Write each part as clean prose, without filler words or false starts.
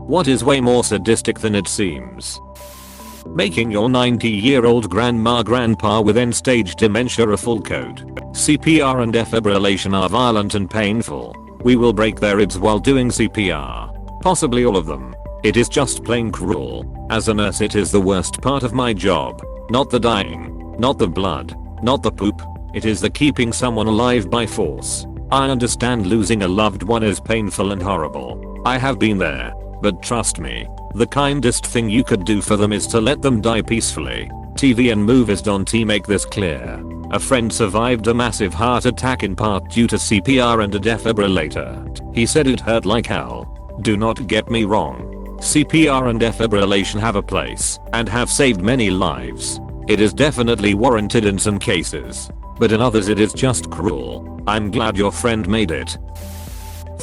What is way more sadistic than it seems? Making your 90-year-old grandma/grandpa with end-stage dementia a full code. CPR and defibrillation are violent and painful. We will break their ribs while doing CPR. Possibly all of them. It is just plain cruel. As a nurse, it is the worst part of my job. Not the dying. Not the blood. Not the poop. It is the keeping someone alive by force. I understand losing a loved one is painful and horrible. I have been there. But trust me, the kindest thing you could do for them is to let them die peacefully. TV and movies don't make this clear. A friend survived a massive heart attack in part due to CPR and a defibrillator. He said it hurt like hell. Do not get me wrong. CPR and defibrillation have a place and have saved many lives. It is definitely warranted in some cases, but in others it is just cruel. I'm glad your friend made it.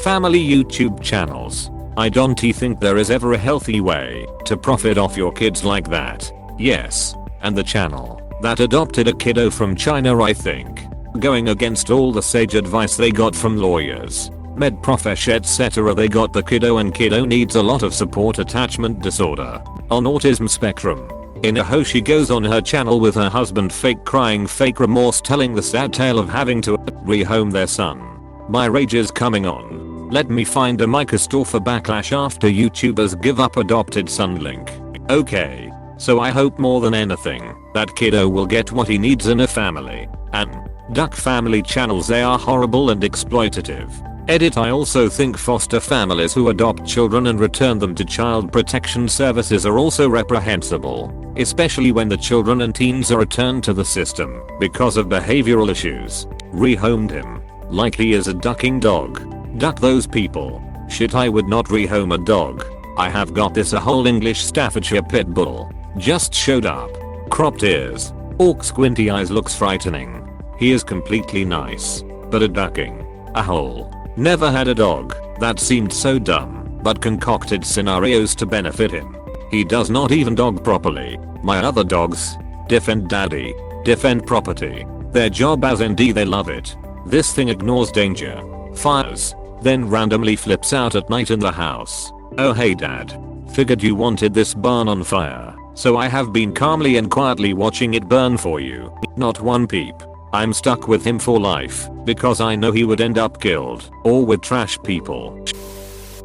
Family YouTube channels. I don't think there is ever a healthy way to profit off your kids like that. Yes, and the channel that adopted a kiddo from China, I think, going against all the sage advice they got from lawyers, med profesh etc. They got the kiddo and kiddo needs a lot of support, attachment disorder, on autism spectrum. In a hoe she goes on her channel with her husband fake crying, fake remorse, telling the sad tale of having to rehome their son. My rage is coming on. Let me find a Micah store for backlash after YouTubers give up adopted son link. Okay, so I hope more than anything that kiddo will get what he needs in a family. And duck family channels, they are horrible and exploitative. Edit. I also think foster families who adopt children and return them to child protection services are also reprehensible, especially when the children and teens are returned to the system because of behavioral issues. Rehomed him like he is a ducking dog. Duck those people. Shit, I would not rehome a dog. I have got this. A whole English Staffordshire pit bull just showed up. Cropped ears. Orc squinty eyes, looks frightening. He is completely nice. But a ducking. A hole. Never had a dog that seemed so dumb but concocted scenarios to benefit him. He does not even dog properly. My other dogs defend daddy, defend property. Their job as ND, they love it. This thing ignores danger, fires, then randomly flips out at night in the house. Oh hey dad. Figured you wanted this barn on fire, so I have been calmly and quietly watching it burn for you. Not one peep. I'm stuck with him for life because I know he would end up killed or with trash people.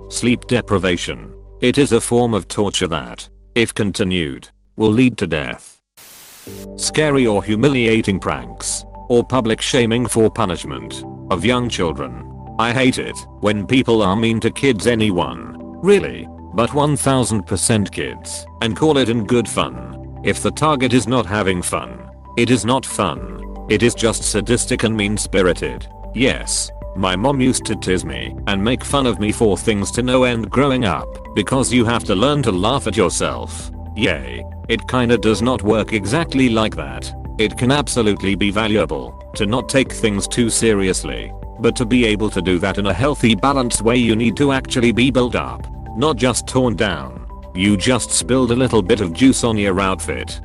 Sleep deprivation. It is a form of torture that, if continued, will lead to death. Scary or humiliating pranks or public shaming for punishment of young children. I hate it when people are mean to kids, anyone, really, but 1000% kids, and call it in good fun. If the target is not having fun, it is not fun. It is just sadistic and mean-spirited. Yes, my mom used to tease me and make fun of me for things to no end growing up because you have to learn to laugh at yourself. Yay, it kinda does not work exactly like that. It can absolutely be valuable to not take things too seriously, but to be able to do that in a healthy, balanced way, you need to actually be built up, not just torn down. You just spilled a little bit of juice on your outfit.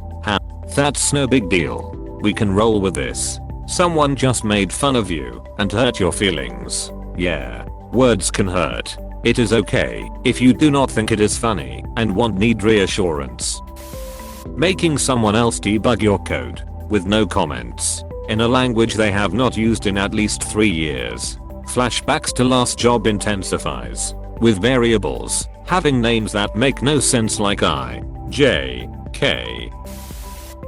That's no big deal. We can roll with this. Someone just made fun of you and hurt your feelings. Yeah, words can hurt. It is okay if you do not think it is funny and need reassurance. Making someone else debug your code with no comments in a language they have not used in at least 3 years. Flashbacks to last job intensifies with variables having names that make no sense like I, J, K.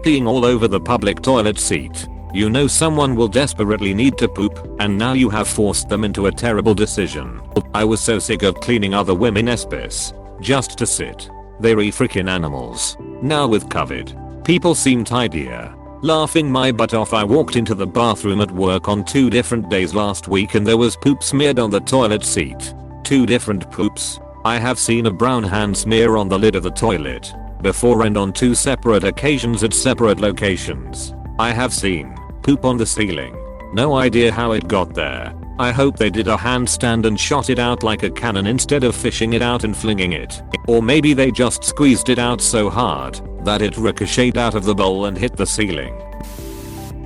Peeing all over the public toilet seat. You know someone will desperately need to poop and now you have forced them into a terrible decision. I was so sick of cleaning other women's piss just to sit. They're freaking animals. Now with COVID, people seem tidier. Laughing my butt off, I walked into the bathroom at work on 2 different days last week and there was poop smeared on the toilet seat. 2 different poops. I have seen a brown hand smear on the lid of the toilet before and on 2 separate occasions at separate locations. I have seen poop on the ceiling. No idea how it got there. I hope they did a handstand and shot it out like a cannon instead of fishing it out and flinging it. Or maybe they just squeezed it out so hard that it ricocheted out of the bowl and hit the ceiling.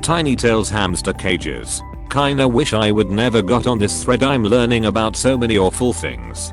Tiny Tails hamster cages. Kinda wish I would never got on this thread. I'm learning about so many awful things.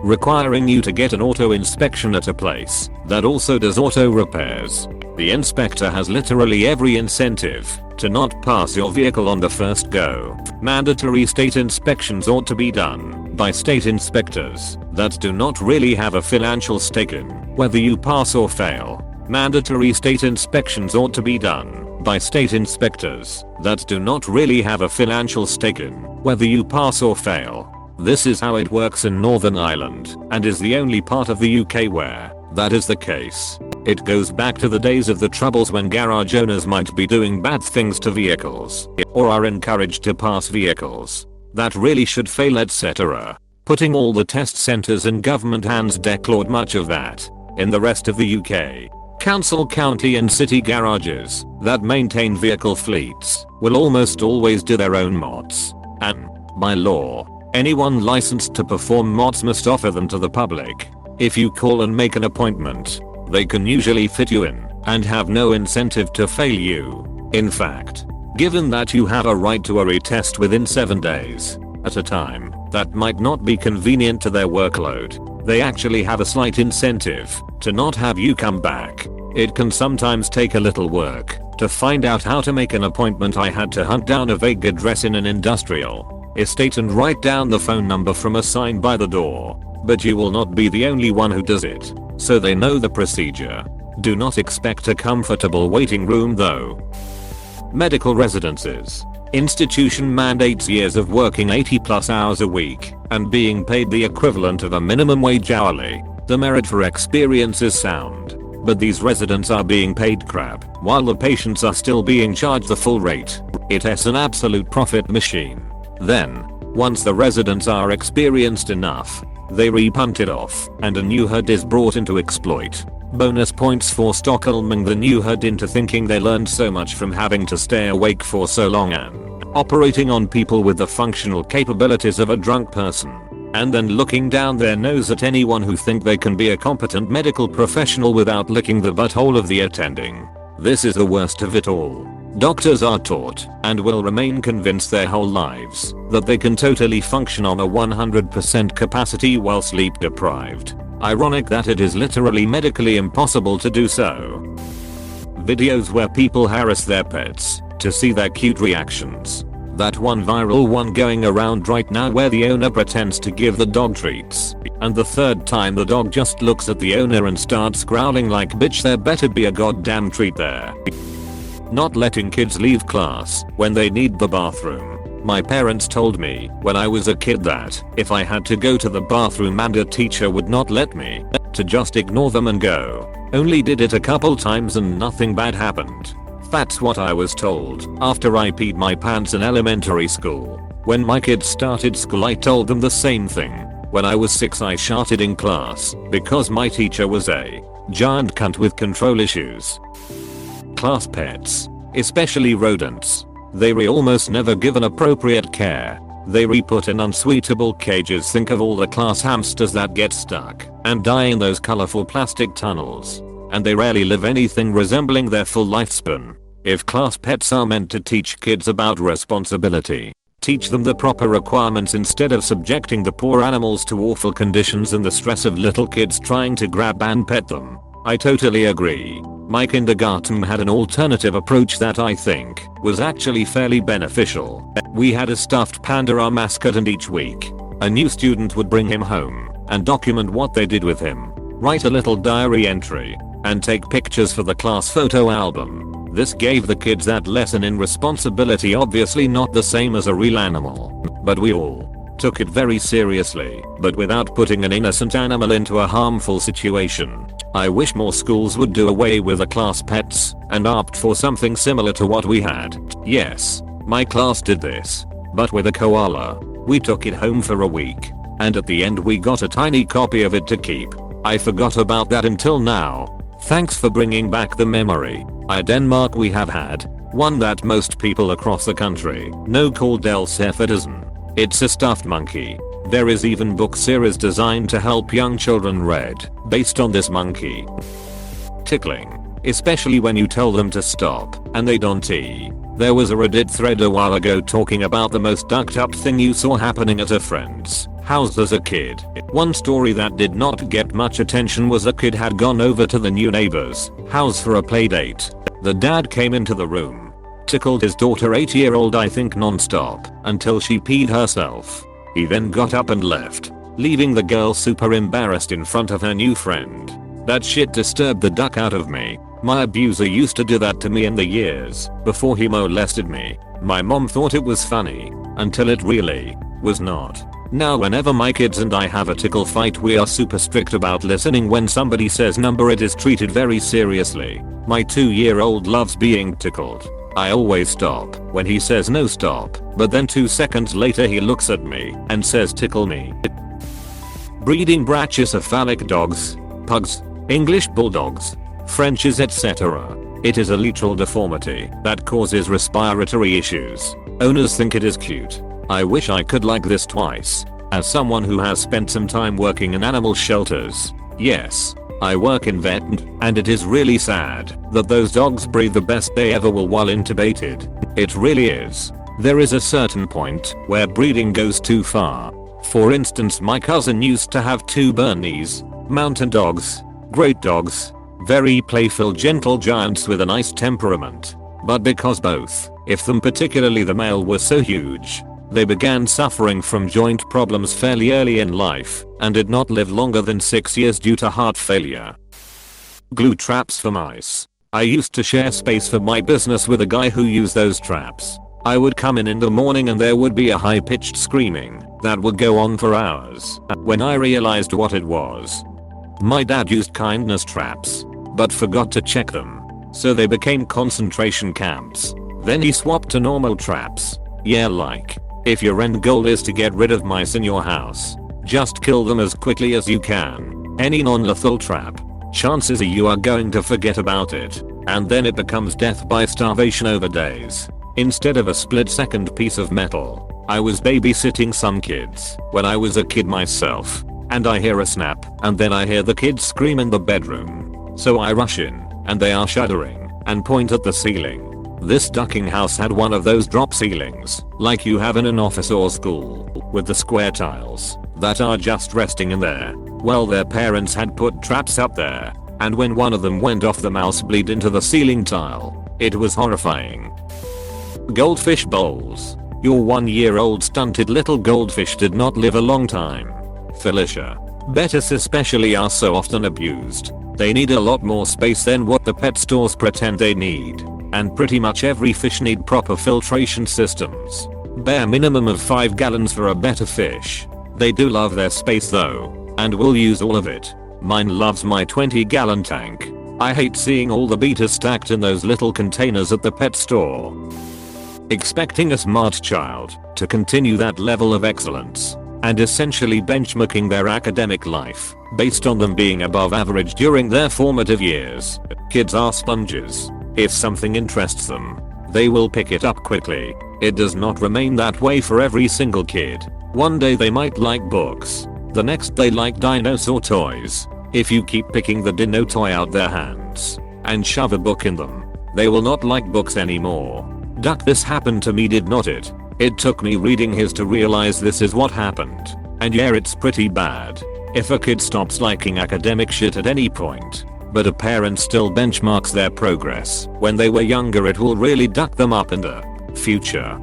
requiring you to get an auto inspection at a place that also does auto repairs. The inspector has literally every incentive to not pass your vehicle on the first go. Mandatory state inspections ought to be done by state inspectors that do not really have a financial stake in whether you pass or fail. Mandatory state inspections ought to be done by state inspectors that do not really have a financial stake in whether you pass or fail. This is how it works in Northern Ireland and is the only part of the UK where that is the case. It goes back to the days of the Troubles when garage owners might be doing bad things to vehicles or are encouraged to pass vehicles that really should fail, etc. Putting all the test centres in government hands declared much of that. In the rest of the UK, council, county and city garages that maintain vehicle fleets will almost always do their own mods. And, by law, anyone licensed to perform mods must offer them to the public. If you call and make an appointment, they can usually fit you in and have no incentive to fail you. In fact, given that you have a right to a retest within 7 days at a time that might not be convenient to their workload, they actually have a slight incentive to not have you come back. It can sometimes take a little work to find out how to make an appointment. I had to hunt down a vague address in an industrial estate and write down the phone number from a sign by the door. But you will not be the only one who does it, so they know the procedure. Do not expect a comfortable waiting room though. Medical residences. Institution mandates years of working 80+ hours a week and being paid the equivalent of a minimum wage hourly. The merit for experience is sound, but these residents are being paid crap while the patients are still being charged the full rate. It's an absolute profit machine. Then, once the residents are experienced enough, they repunt it off and a new herd is brought in to exploit. Bonus points for Stockholming the new herd into thinking they learned so much from having to stay awake for so long and operating on people with the functional capabilities of a drunk person, and then looking down their nose at anyone who think they can be a competent medical professional without licking the butthole of the attending. This is the worst of it all. Doctors are taught and will remain convinced their whole lives that they can totally function on a 100% capacity while sleep deprived. Ironic that it is literally medically impossible to do so. Videos where people harass their pets to see their cute reactions. That one viral one going around right now where the owner pretends to give the dog treats, and the third time the dog just looks at the owner and starts growling like, bitch, there better be a goddamn treat there. Not letting kids leave class when they need the bathroom. My parents told me when I was a kid that if I had to go to the bathroom and a teacher would not let me, to just ignore them and go. Only did it a couple times and nothing bad happened. That's what I was told after I peed my pants in elementary school. When my kids started school I told them the same thing. When I was 6 I sharted in class because my teacher was a giant cunt with control issues. Class pets, especially rodents, they almost never given appropriate care. They put in unsuitable cages. Think of all the class hamsters that get stuck and die in those colorful plastic tunnels, and they rarely live anything resembling their full lifespan. If class pets are meant to teach kids about responsibility, teach them the proper requirements instead of subjecting the poor animals to awful conditions and the stress of little kids trying to grab and pet them. I totally agree. My kindergarten had an alternative approach that I think was actually fairly beneficial. We had a stuffed panda, our mascot, and each week a new student would bring him home and document what they did with him, write a little diary entry, and take pictures for the class photo album. This gave the kids that lesson in responsibility, obviously not the same as a real animal, but we all took it very seriously, but without putting an innocent animal into a harmful situation. I wish more schools would do away with the class pets and opt for something similar to what we had. Yes, my class did this, but with a koala. We took it home for a week, and at the end we got a tiny copy of it to keep. I forgot about that until now. Thanks for bringing back the memory. In Denmark we have had one that most people across the country know called Elseferdelsen. It's a stuffed monkey. There is even book series designed to help young children read based on this monkey. Tickling, especially when you tell them to stop and they don't. There was a Reddit thread a while ago talking about the most ducked up thing you saw happening at a friend's house as a kid. One story that did not get much attention was a kid had gone over to the new neighbor's house for a play date. The dad came into the room, tickled his daughter 8-year-old I think non-stop until she peed herself. He then got up and left, leaving the girl super embarrassed in front of her new friend. That shit disturbed the duck out of me. My abuser used to do that to me in the years before he molested me. My mom thought it was funny until it really was not. Now whenever my kids and I have a tickle fight we are super strict about listening. When somebody says number it is treated very seriously. My 2-year-old loves being tickled. I always stop when he says no stop, but then 2 seconds later he looks at me and says tickle me. Breeding brachycephalic dogs, pugs, English bulldogs, Frenches etc. It is a literal deformity that causes respiratory issues. Owners think it is cute. I wish I could like this twice. As someone who has spent some time working in animal shelters, yes, I work in vet and it is really sad that those dogs breathe the best they ever will while intubated. It really is. There is a certain point where breeding goes too far. For instance, my cousin used to have 2 Bernese mountain dogs, great dogs, very playful gentle giants with a nice temperament. But because both of them, particularly the male, were so huge, they began suffering from joint problems fairly early in life and did not live longer than 6 years due to heart failure. Glue traps for mice. I used to share space for my business with a guy who used those traps. I would come in the morning and there would be a high-pitched screaming that would go on for hours. When I realized what it was, my dad used kindness traps but forgot to check them, so they became concentration camps. Then he swapped to normal traps. Yeah, like, if your end goal is to get rid of mice in your house, just kill them as quickly as you can. Any non-lethal trap, chances are you are going to forget about it, and then it becomes death by starvation over days, instead of a split-second piece of metal. I was babysitting some kids when I was a kid myself, and I hear a snap, and then I hear the kids scream in the bedroom. So I rush in, and they are shuddering, and point at the ceiling. This ducking house had one of those drop ceilings, like you have in an office or school, with the square tiles that are just resting in there. Well, their parents had put traps up there, and when one of them went off, the mouse bleed into the ceiling tile. It was horrifying. Goldfish bowls. Your 1-year-old stunted little goldfish did not live a long time. Felicia. Bettis especially are so often abused. They need a lot more space than what the pet stores pretend they need. And pretty much every fish need proper filtration systems. Bare minimum of 5 gallons for a better fish. They do love their space though, and will use all of it. Mine loves my 20-gallon tank. I hate seeing all the betas stacked in those little containers at the pet store. Expecting a smart child to continue that level of excellence, and essentially benchmarking their academic life based on them being above average during their formative years. Kids are sponges. If something interests them, they will pick it up quickly. It does not remain that way for every single kid. One day they might like books, the next they like dinosaur toys. If you keep picking the dino toy out their hands and shove a book in them, they will not like books anymore. Duck, this happened to me, did not it? It took me reading his to realize this is what happened. And yeah, it's pretty bad. If a kid stops liking academic shit at any point, but a parent still benchmarks their progress when they were younger, it will really duck them up in the future.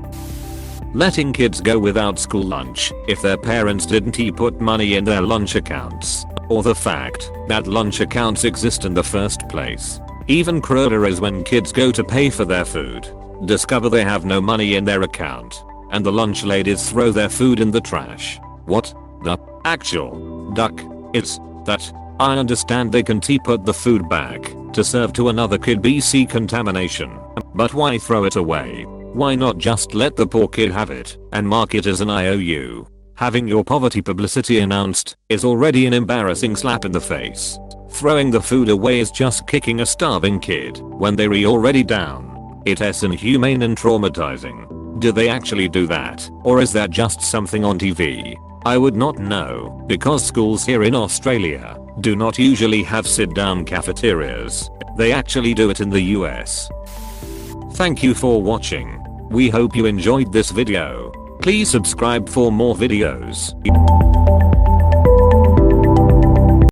Letting kids go without school lunch if their parents didn't put money in their lunch accounts, or the fact that lunch accounts exist in the first place. Even crueler is when kids go to pay for their food, discover they have no money in their account, and the lunch ladies throw their food in the trash. What the actual duck is that? I understand they can put the food back to serve to another kid, BC contamination, but why throw it away? Why not just let the poor kid have it and mark it as an IOU? Having your poverty publicity announced is already an embarrassing slap in the face. Throwing the food away is just kicking a starving kid when they're already down. It's inhumane and traumatizing. Do they actually do that, or is that just something on TV? I would not know, because schools here in Australia do not usually have sit-down cafeterias. They actually do it in the US. Thank you for watching. We hope you enjoyed this video. Please subscribe for more videos.